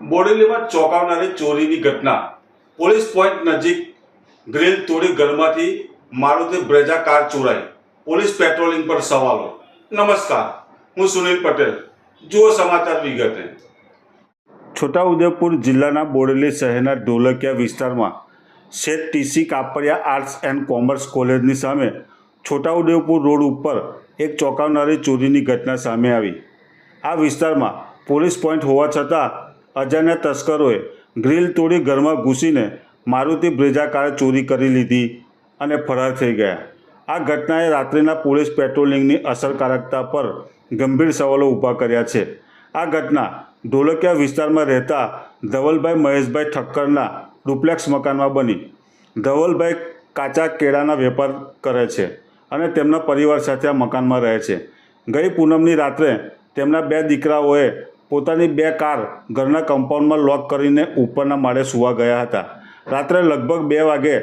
બોડેલીમાં ચોંકાવનારી ચોરીની ઘટના। Police point નજીક ગ્રીલ તોડી ઘરમાંથી મારુતિ બ્રેઝા કાર ચોરાઈ। પોલીસ પેટ્રોલિંગ પર સવાલો। નમસ્કાર, હું સુનિલ પટેલ। જુઓ સમાચાર વિગતે। છોટાઉદેપુર જિલ્લાના બોડેલી શહેરના ઢોલકિયા વિસ્તારમાં શેઠ TC Kapadia arts and commerce કોલેજની સામે છોટાઉદેપુર રોડ ઉપર એક ચોંકાવનારી ચોરીની ઘટના સામે આવી। આ વિસ્તારમાં પોલીસ પોઈન્ટ હોવા છતાં અજાણ્યા તસ્કરોએ ગ્રીલ તોડી ઘરમાં ઘૂસીને મારુતિ બ્રેઝા કાર ચોરી કરી લીધી અને ફરાર થઈ ગયા। આ ઘટનાએ રાત્રિના પોલીસ પેટ્રોલિંગની અસરકારકતા પર ગંભીર સવાલો ઊભા કર્યા છે। આ ઘટના ઢોલકિયા વિસ્તારમાં રહેતા ધવલભાઈ મહેશભાઈ ઠક્કરના ડુપ્લેક્સ મકાનમાં બની। ધવલભાઈ કાચા કેળાના વેપાર કરે છે અને તેમના પરિવાર સાથે આ મકાનમાં રહે છે। ગઈ પૂનમની રાત્રે તેમના બે દીકરાઓએ પોતાની બે કાર ઘરના કમ્પાઉન્ડમાં લોક કરીને ઉપરના માળે સૂવા ગયા હતા। રાત્રે લગભગ 2 વાગે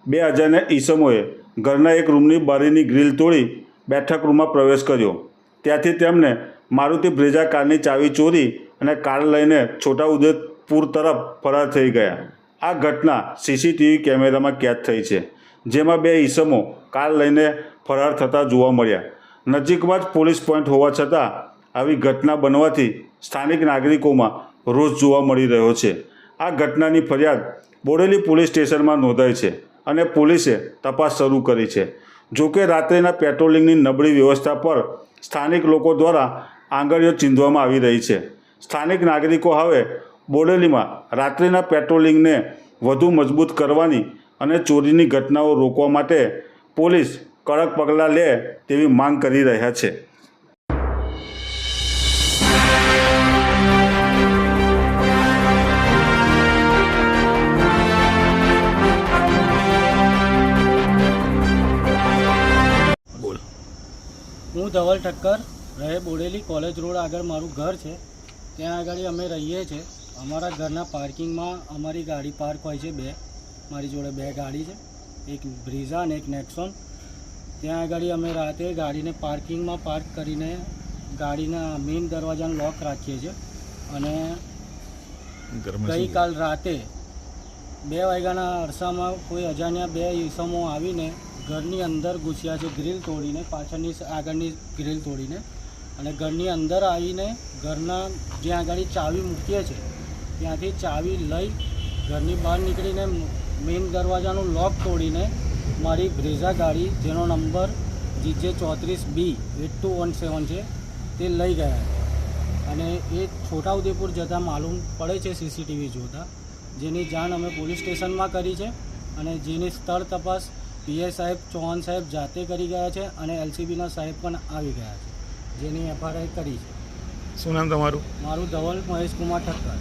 બે અજાણ્યા ઈસમોએ ઘરના એક રૂમની બારીની ગ્રીલ તોડી બેઠક રૂમમાં પ્રવેશ કર્યો। ત્યાંથી તેમને મારુતિ બ્રેઝા કારની ચાવી ચોરી અને કાર લઈને છોટાઉદેપુર તરફ ફરાર થઈ ગયા। આ ઘટના સીસીટીવી કેમેરામાં કેદ થઈ છે, જેમાં બે ઈસમો કાર લઈને ફરાર થતા જોવા મળ્યા। નજીકમાં જ પોલીસ પોઈન્ટ હોવા છતાં આવી ઘટના બનવાથી સ્થાનિક નાગરિકોમાં રોષ જોવા મળી રહ્યો છે। આ ઘટનાની ફરિયાદ બોડેલી પોલીસ સ્ટેશનમાં નોંધાઈ છે અને પોલીસે તપાસ શરૂ કરી છે। જોકે રાત્રિના પેટ્રોલિંગની નબળી વ્યવસ્થા પર સ્થાનિક લોકો દ્વારા આંગળીઓ ચીંધવામાં આવી રહી છે। સ્થાનિક નાગરિકો હવે બોડેલીમાં રાત્રિના પેટ્રોલિંગને વધુ મજબૂત કરવાની અને ચોરીની ઘટનાઓ રોકવા માટે પોલીસ કડક પગલાં લે તેવી માંગ કરી રહ્યા છે। હું ધવલ ઠક્કર રહે બોડેલી કોલેજ રોડ આગળ મારું ઘર છે। ત્યાં આગળ અમે રહીએ છીએ। અમારા ઘરના પાર્કિંગમાં અમારી ગાડી પાર્ક હોય છે બે। મારી જોડે બે ગાડી છે, એક બ્રીઝા અને એક નેક્સોન। ત્યાં આગળ અમે રાતે ગાડીને પાર્કિંગમાં પાર્ક કરીને ગાડીના મેઇન દરવાજાનો લોક રાખીએ છીએ અને ગઈકાલ રાતે 2 વાગ્યાના અરસામાં કોઈ અજાણ્યા બે ઈસમો આવીને ઘરની અંદર ઘૂસ્યા છે, ગ્રીલ તોડીને, પાછળની આગળની ગ્રીલ તોડીને, અને ઘરની અંદર આવીને ઘરના જ્યાં આગળ ચાવી મૂકીએ છીએ ત્યાંથી ચાવી લઈ ઘરની બહાર નીકળીને મેઇન દરવાજાનું લોક તોડીને મારી બ્રેઝા ગાડી, જેનો નંબર GJ34B8217 છે, તે લઈ ગયા અને એ છોટાઉદેપુર જતાં માલુમ પડે છે સીસીટીવી જોતાં, જેની જાણ અમે પોલીસ સ્ટેશનમાં કરી છે અને જેની સ્થળ તપાસ પીઆઈ સાહેબ, ચૌહાણ સાહેબ જાતે કરી ગયા છે અને એલસીબીના સાહેબ પણ આવી ગયા છે, જેની એફઆઈઆર કરી છે। શું નામ તમારું? મારું ધવલ મહેશ કુમાર ઠક્કર।